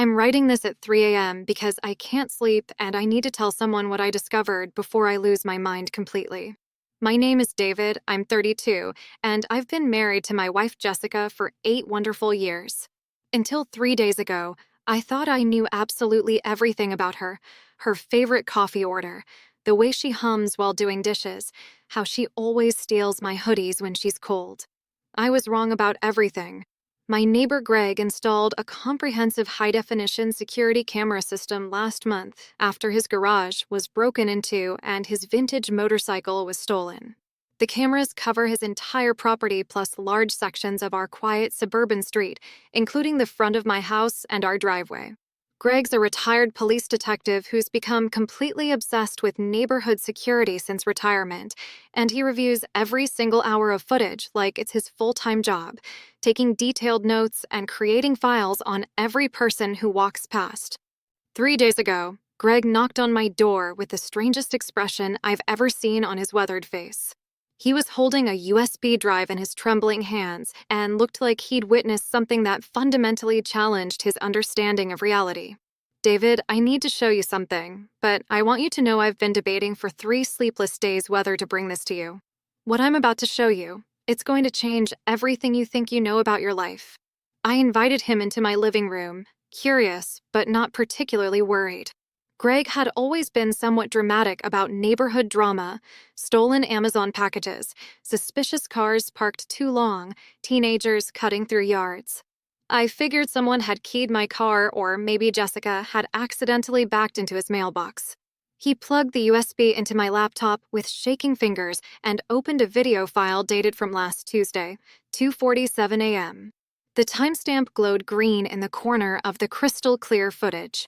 I'm writing this at 3 a.m. because I can't sleep and I need to tell someone what I discovered before I lose my mind completely. My name is David, I'm 32, and I've been married to my wife Jessica for 8 wonderful years. Until 3 days ago, I thought I knew absolutely everything about her: her favorite coffee order, the way she hums while doing dishes, how she always steals my hoodies when she's cold. I was wrong about everything. My neighbor Greg installed a comprehensive high-definition security camera system last month after his garage was broken into and his vintage motorcycle was stolen. The cameras cover his entire property plus large sections of our quiet suburban street, including the front of my house and our driveway. Greg's a retired police detective who's become completely obsessed with neighborhood security since retirement, and he reviews every single hour of footage like it's his full-time job, taking detailed notes and creating files on every person who walks past. 3 days ago, Greg knocked on my door with the strangest expression I've ever seen on his weathered face. He was holding a USB drive in his trembling hands and looked like he'd witnessed something that fundamentally challenged his understanding of reality. David, I need to show you something, but I want you to know I've been debating for 3 sleepless days whether to bring this to you. What I'm about to show you, it's going to change everything you think you know about your life. I invited him into my living room, curious but not particularly worried. Greg had always been somewhat dramatic about neighborhood drama: stolen Amazon packages, suspicious cars parked too long, teenagers cutting through yards. I figured someone had keyed my car, or maybe Jessica had accidentally backed into his mailbox. He plugged the USB into my laptop with shaking fingers and opened a video file dated from last Tuesday, 2:47 a.m. The timestamp glowed green in the corner of the crystal clear footage.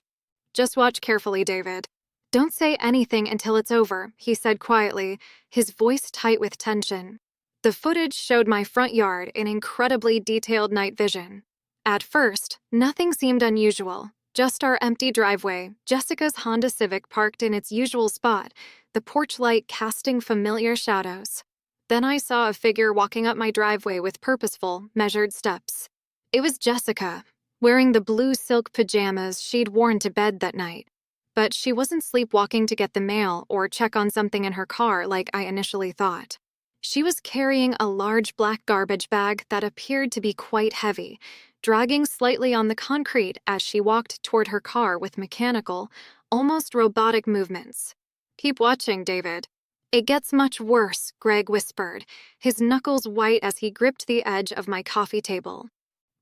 "Just watch carefully, David. Don't say anything until it's over," he said quietly, his voice tight with tension. The footage showed my front yard in incredibly detailed night vision. At first, nothing seemed unusual, just our empty driveway, Jessica's Honda Civic parked in its usual spot, the porch light casting familiar shadows. Then I saw a figure walking up my driveway with purposeful, measured steps. It was Jessica, wearing the blue silk pajamas she'd worn to bed that night. But she wasn't sleepwalking to get the mail or check on something in her car like I initially thought. She was carrying a large black garbage bag that appeared to be quite heavy, dragging slightly on the concrete as she walked toward her car with mechanical, almost robotic movements. "Keep watching, David. It gets much worse," Greg whispered, his knuckles white as he gripped the edge of my coffee table.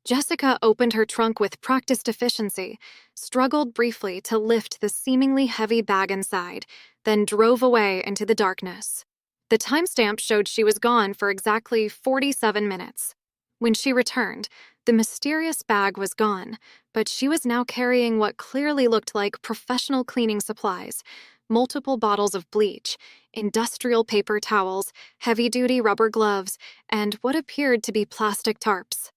Jessica opened her trunk with practiced efficiency, struggled briefly to lift the seemingly heavy bag inside, then drove away into the darkness. The timestamp showed she was gone for exactly 47 minutes. When she returned, the mysterious bag was gone, but she was now carrying what clearly looked like professional cleaning supplies: multiple bottles of bleach, industrial paper towels, heavy-duty rubber gloves, and what appeared to be plastic tarps.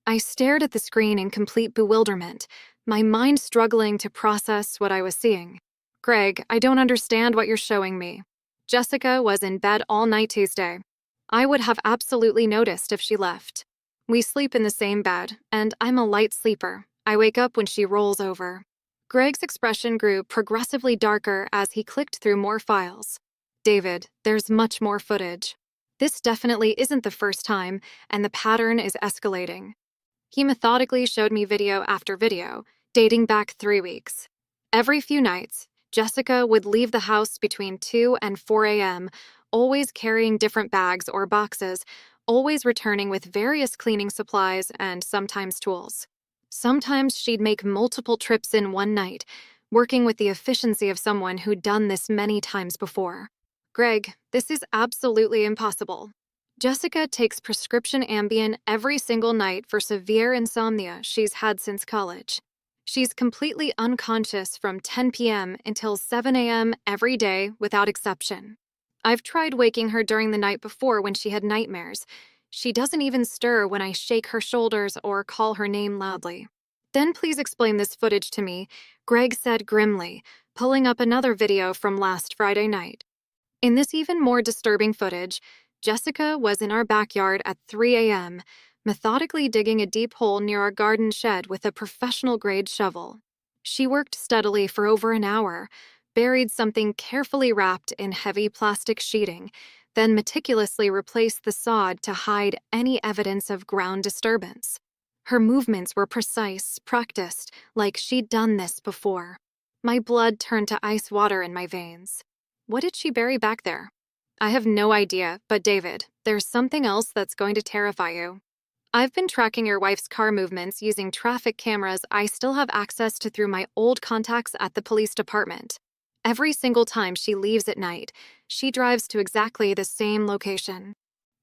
I stared at the screen in complete bewilderment, my mind struggling to process what I was seeing. "Greg, I don't understand what you're showing me." Jessica was in bed all night Tuesday. I would have absolutely noticed if she left. We sleep in the same bed, and I'm a light sleeper. I wake up when she rolls over. Greg's expression grew progressively darker as he clicked through more files. "David, there's much more footage. This definitely isn't the first time, and the pattern is escalating." He methodically showed me video after video, dating back 3 weeks. Every few nights, Jessica would leave the house between 2 and 4 a.m., always carrying different bags or boxes, always returning with various cleaning supplies and sometimes tools. Sometimes she'd make multiple trips in one night, working with the efficiency of someone who'd done this many times before. "Greg, this is absolutely impossible." Jessica takes prescription Ambien every single night for severe insomnia she's had since college. She's completely unconscious from 10 p.m. until 7 a.m. every day without exception. I've tried waking her during the night before when she had nightmares. She doesn't even stir when I shake her shoulders or call her name loudly. "Then please explain this footage to me," Greg said grimly, pulling up another video from last Friday night. In this even more disturbing footage, Jessica was in our backyard at 3 a.m., methodically digging a deep hole near our garden shed with a professional-grade shovel. She worked steadily for over an hour, buried something carefully wrapped in heavy plastic sheeting, then meticulously replaced the sod to hide any evidence of ground disturbance. Her movements were precise, practiced, like she'd done this before. My blood turned to ice water in my veins. What did she bury back there? I have no idea, but David, there's something else that's going to terrify you. I've been tracking your wife's car movements using traffic cameras I still have access to through my old contacts at the police department. Every single time she leaves at night, she drives to exactly the same location.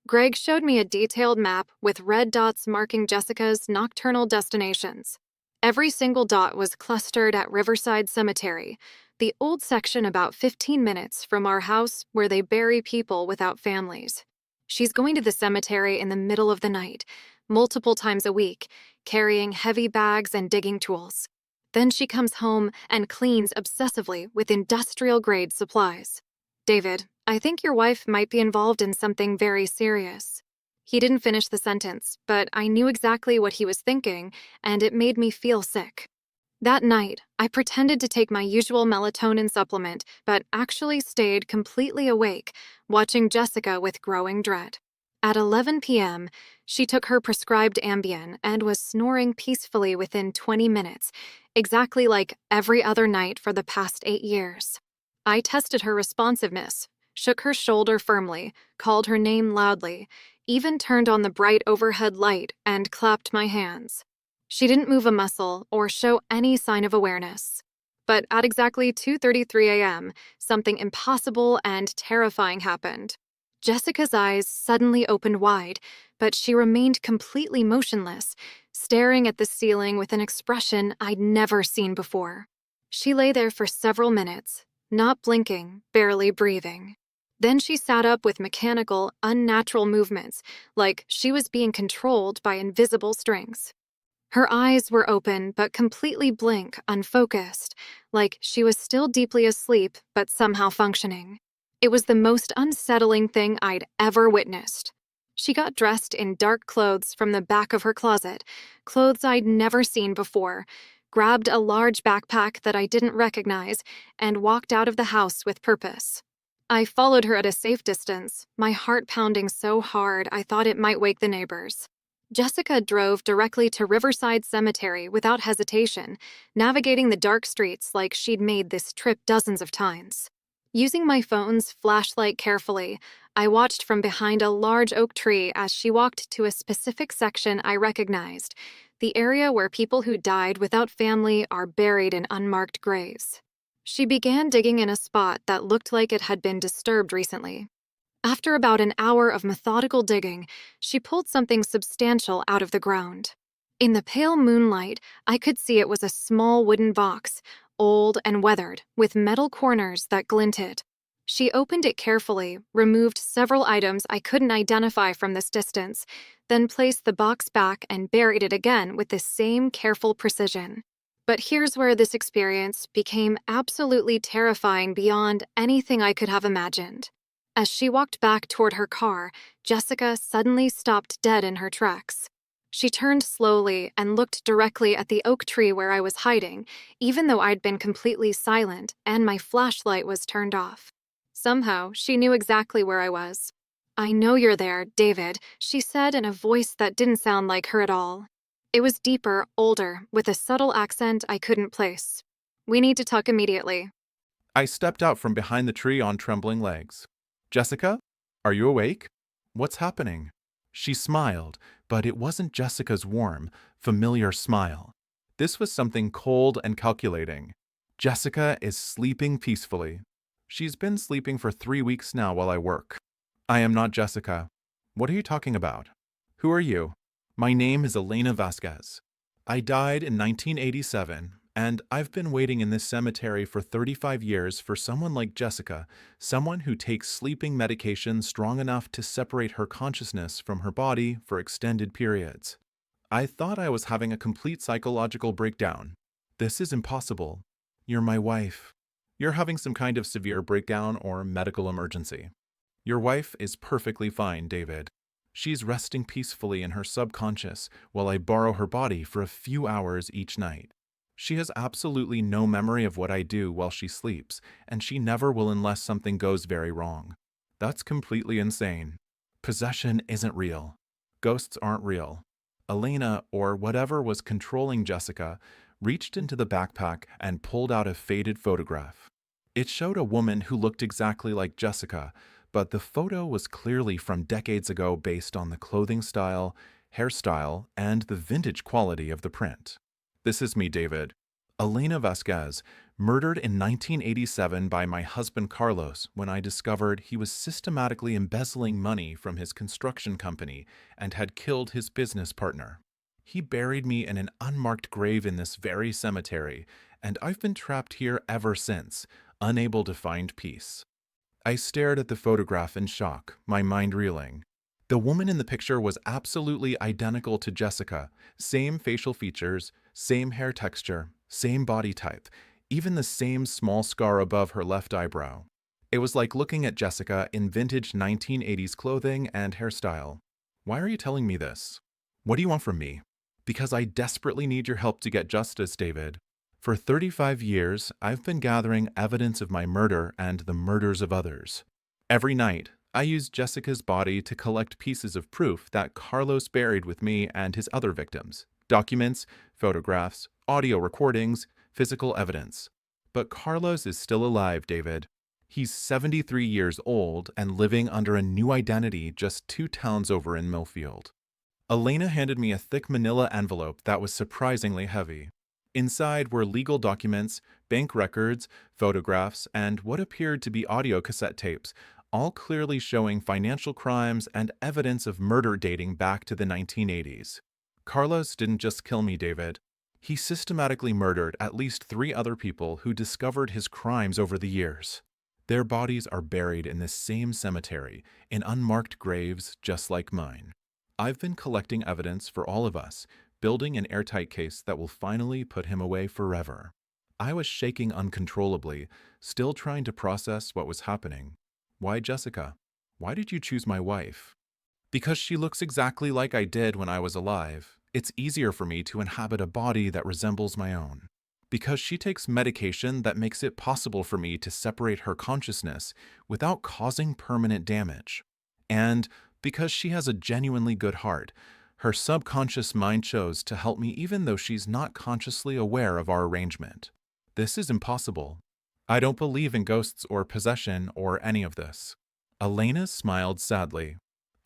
Greg showed me a detailed map with red dots marking Jessica's nocturnal destinations. Every single dot was clustered at Riverside Cemetery, the old section about 15 minutes from our house where they bury people without families. She's going to the cemetery in the middle of the night, multiple times a week, carrying heavy bags and digging tools. Then she comes home and cleans obsessively with industrial-grade supplies. David, I think your wife might be involved in something very serious. He didn't finish the sentence, but I knew exactly what he was thinking, and it made me feel sick. That night, I pretended to take my usual melatonin supplement, but actually stayed completely awake, watching Jessica with growing dread. At 11 p.m., she took her prescribed Ambien and was snoring peacefully within 20 minutes, exactly like every other night for the past 8 years. I tested her responsiveness, shook her shoulder firmly, called her name loudly, even turned on the bright overhead light and clapped my hands. She didn't move a muscle or show any sign of awareness. But at exactly 2:33 a.m., something impossible and terrifying happened. Jessica's eyes suddenly opened wide, but she remained completely motionless, staring at the ceiling with an expression I'd never seen before. She lay there for several minutes, not blinking, barely breathing. Then she sat up with mechanical, unnatural movements, like she was being controlled by invisible strings. Her eyes were open but completely blank, unfocused, like she was still deeply asleep but somehow functioning. It was the most unsettling thing I'd ever witnessed. She got dressed in dark clothes from the back of her closet, clothes I'd never seen before, grabbed a large backpack that I didn't recognize, and walked out of the house with purpose. I followed her at a safe distance, my heart pounding so hard I thought it might wake the neighbors. Jessica drove directly to Riverside Cemetery without hesitation, navigating the dark streets like she'd made this trip dozens of times. Using my phone's flashlight carefully, I watched from behind a large oak tree as she walked to a specific section I recognized, the area where people who died without family are buried in unmarked graves. She began digging in a spot that looked like it had been disturbed recently. After about an hour of methodical digging, she pulled something substantial out of the ground. In the pale moonlight, I could see it was a small wooden box, old and weathered, with metal corners that glinted. She opened it carefully, removed several items I couldn't identify from this distance, then placed the box back and buried it again with the same careful precision. But here's where this experience became absolutely terrifying beyond anything I could have imagined. As she walked back toward her car, Jessica suddenly stopped dead in her tracks. She turned slowly and looked directly at the oak tree where I was hiding, even though I'd been completely silent and my flashlight was turned off. Somehow, she knew exactly where I was. "I know you're there, David," she said in a voice that didn't sound like her at all. It was deeper, older, with a subtle accent I couldn't place. "We need to talk immediately." I stepped out from behind the tree on trembling legs. Jessica, are you awake? What's happening? She smiled, but it wasn't Jessica's warm, familiar smile. This was something cold and calculating. Jessica is sleeping peacefully. She's been sleeping for 3 weeks now while I work. I am not Jessica. What are you talking about? Who are you? My name is Elena Vasquez. I died in 1987, and I've been waiting in this cemetery for 35 years for someone like Jessica, someone who takes sleeping medication strong enough to separate her consciousness from her body for extended periods. I thought I was having a complete psychological breakdown. This is impossible. You're my wife. You're having some kind of severe breakdown or medical emergency. Your wife is perfectly fine, David. She's resting peacefully in her subconscious while I borrow her body for a few hours each night. She has absolutely no memory of what I do while she sleeps, and she never will unless something goes very wrong. That's completely insane. Possession isn't real. Ghosts aren't real. Elena, or whatever was controlling Jessica, reached into the backpack and pulled out a faded photograph. It showed a woman who looked exactly like Jessica, but the photo was clearly from decades ago based on the clothing style, hairstyle, and the vintage quality of the print. This is me, David. Elena Vasquez, murdered in 1987 by my husband Carlos when I discovered he was systematically embezzling money from his construction company and had killed his business partner. He buried me in an unmarked grave in this very cemetery, and I've been trapped here ever since, unable to find peace. I stared at the photograph in shock, my mind reeling. The woman in the picture was absolutely identical to Jessica, same facial features, same hair texture, same body type, even the same small scar above her left eyebrow. It was like looking at Jessica in vintage 1980s clothing and hairstyle. Why are you telling me this? What do you want from me? Because I desperately need your help to get justice, David. For 35 years, I've been gathering evidence of my murder and the murders of others. Every night, I use Jessica's body to collect pieces of proof that Carlos buried with me and his other victims: documents, photographs, audio recordings, physical evidence. But Carlos is still alive, David. He's 73 years old and living under a new identity just 2 towns over in Millfield. Elena handed me a thick manila envelope that was surprisingly heavy. Inside were legal documents, bank records, photographs, and what appeared to be audio cassette tapes, all clearly showing financial crimes and evidence of murder dating back to the 1980s. Carlos didn't just kill me, David. He systematically murdered at least 3 other people who discovered his crimes over the years. Their bodies are buried in this same cemetery, in unmarked graves just like mine. I've been collecting evidence for all of us, building an airtight case that will finally put him away forever. I was shaking uncontrollably, still trying to process what was happening. Why Jessica? Why did you choose my wife? Because she looks exactly like I did when I was alive. It's easier for me to inhabit a body that resembles my own. Because she takes medication that makes it possible for me to separate her consciousness without causing permanent damage. And because she has a genuinely good heart, her subconscious mind chose to help me even though she's not consciously aware of our arrangement. This is impossible. I don't believe in ghosts or possession or any of this. Elena smiled sadly.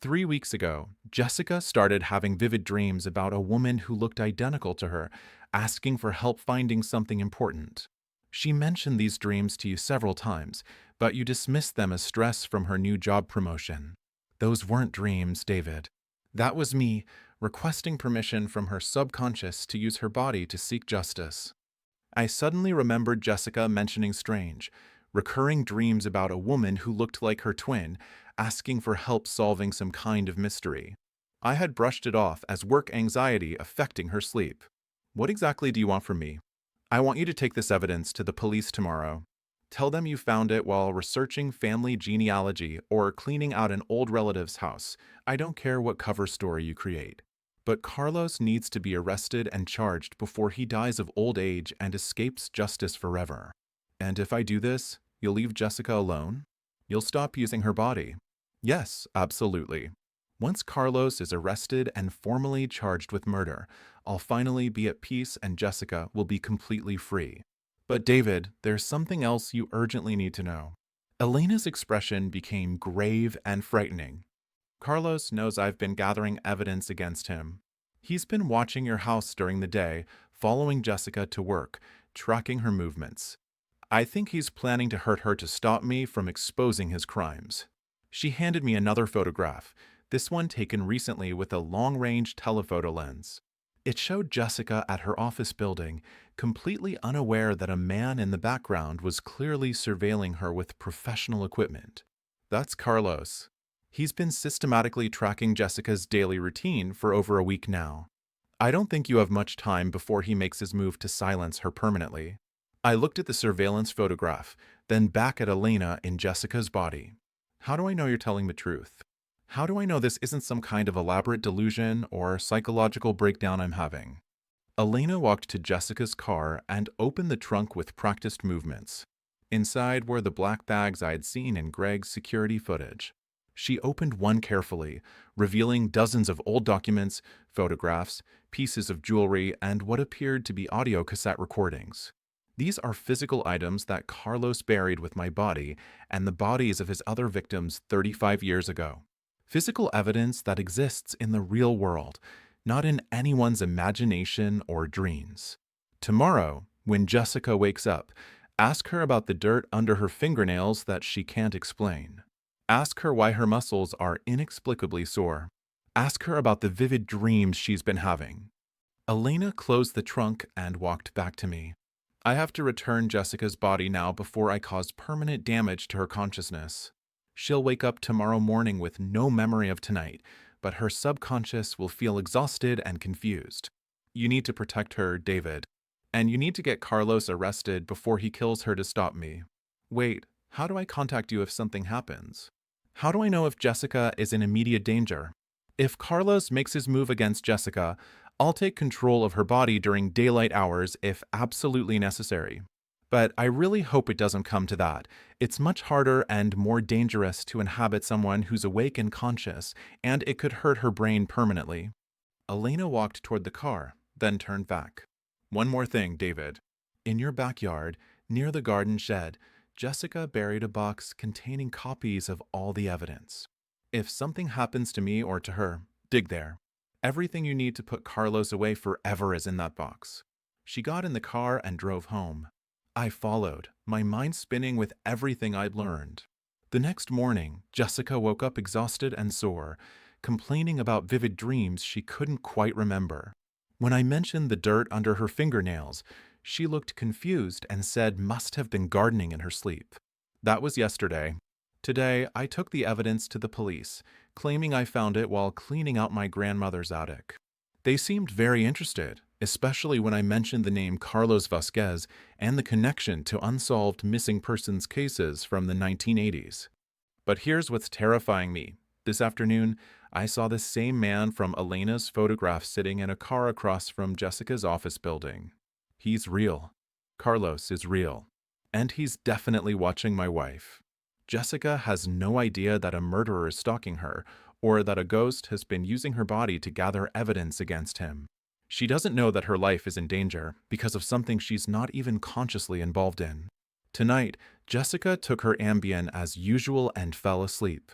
3 weeks ago, Jessica started having vivid dreams about a woman who looked identical to her, asking for help finding something important. She mentioned these dreams to you several times, but you dismissed them as stress from her new job promotion. Those weren't dreams, David. That was me requesting permission from her subconscious to use her body to seek justice. I suddenly remembered Jessica mentioning strange, recurring dreams about a woman who looked like her twin, asking for help solving some kind of mystery. I had brushed it off as work anxiety affecting her sleep. What exactly do you want from me? I want you to take this evidence to the police tomorrow. Tell them you found it while researching family genealogy or cleaning out an old relative's house. I don't care what cover story you create. But Carlos needs to be arrested and charged before he dies of old age and escapes justice forever. And if I do this, you'll leave Jessica alone? You'll stop using her body? Yes, absolutely. Once Carlos is arrested and formally charged with murder, I'll finally be at peace and Jessica will be completely free. But David, there's something else you urgently need to know. Elena's expression became grave and frightening. Carlos knows I've been gathering evidence against him. He's been watching your house during the day, following Jessica to work, tracking her movements. I think he's planning to hurt her to stop me from exposing his crimes. She handed me another photograph, this one taken recently with a long-range telephoto lens. It showed Jessica at her office building, completely unaware that a man in the background was clearly surveilling her with professional equipment. That's Carlos. He's been systematically tracking Jessica's daily routine for over a week now. I don't think you have much time before he makes his move to silence her permanently. I looked at the surveillance photograph, then back at Elena in Jessica's body. How do I know you're telling the truth? How do I know this isn't some kind of elaborate delusion or psychological breakdown I'm having? Elena walked to Jessica's car and opened the trunk with practiced movements. Inside were the black bags I'd seen in Greg's security footage. She opened one carefully, revealing dozens of old documents, photographs, pieces of jewelry, and what appeared to be audio cassette recordings. These are physical items that Carlos buried with my body and the bodies of his other victims 35 years ago. Physical evidence that exists in the real world, not in anyone's imagination or dreams. Tomorrow, when Jessica wakes up, ask her about the dirt under her fingernails that she can't explain. Ask her why her muscles are inexplicably sore. Ask her about the vivid dreams she's been having. Elena closed the trunk and walked back to me. I have to return Jessica's body now before I cause permanent damage to her consciousness. She'll wake up tomorrow morning with no memory of tonight, but her subconscious will feel exhausted and confused. You need to protect her, David. And you need to get Carlos arrested before he kills her to stop me. Wait, how do I contact you if something happens? How do I know if Jessica is in immediate danger? If Carlos makes his move against Jessica, I'll take control of her body during daylight hours if absolutely necessary. But I really hope it doesn't come to that. It's much harder and more dangerous to inhabit someone who's awake and conscious, and it could hurt her brain permanently. Elena walked toward the car, then turned back. One more thing, David. In your backyard, near the garden shed, Jessica buried a box containing copies of all the evidence. If something happens to me or to her, dig there. Everything you need to put Carlos away forever is in that box. She got in the car and drove home. I followed, my mind spinning with everything I'd learned. The next morning, Jessica woke up exhausted and sore, complaining about vivid dreams she couldn't quite remember. When I mentioned the dirt under her fingernails, she looked confused and said must have been gardening in her sleep. That was yesterday. Today, I took the evidence to the police, claiming I found it while cleaning out my grandmother's attic. They seemed very interested, especially when I mentioned the name Carlos Vasquez and the connection to unsolved missing persons cases from the 1980s. But here's what's terrifying me. This afternoon, I saw the same man from Elena's photograph sitting in a car across from Jessica's office building. He's real. Carlos is real. And he's definitely watching my wife. Jessica has no idea that a murderer is stalking her, or that a ghost has been using her body to gather evidence against him. She doesn't know that her life is in danger because of something she's not even consciously involved in. Tonight, Jessica took her Ambien as usual and fell asleep.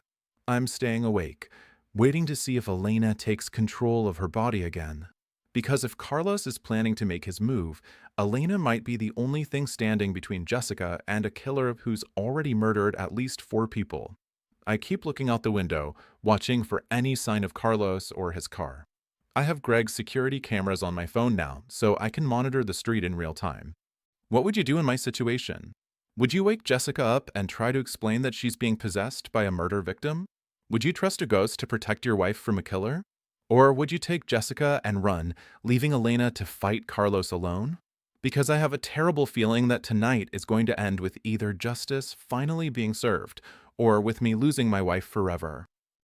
I'm staying awake, waiting to see if Elena takes control of her body again. Because if Carlos is planning to make his move, Elena might be the only thing standing between Jessica and a killer who's already murdered at least 4 people. I keep looking out the window, watching for any sign of Carlos or his car. I have Greg's security cameras on my phone now, so I can monitor the street in real time. What would you do in my situation? Would you wake Jessica up and try to explain that she's being possessed by a murder victim? Would you trust a ghost to protect your wife from a killer? Or would you take Jessica and run, leaving Elena to fight Carlos alone? Because I have a terrible feeling that tonight is going to end with either justice finally being served, or with me losing my wife forever.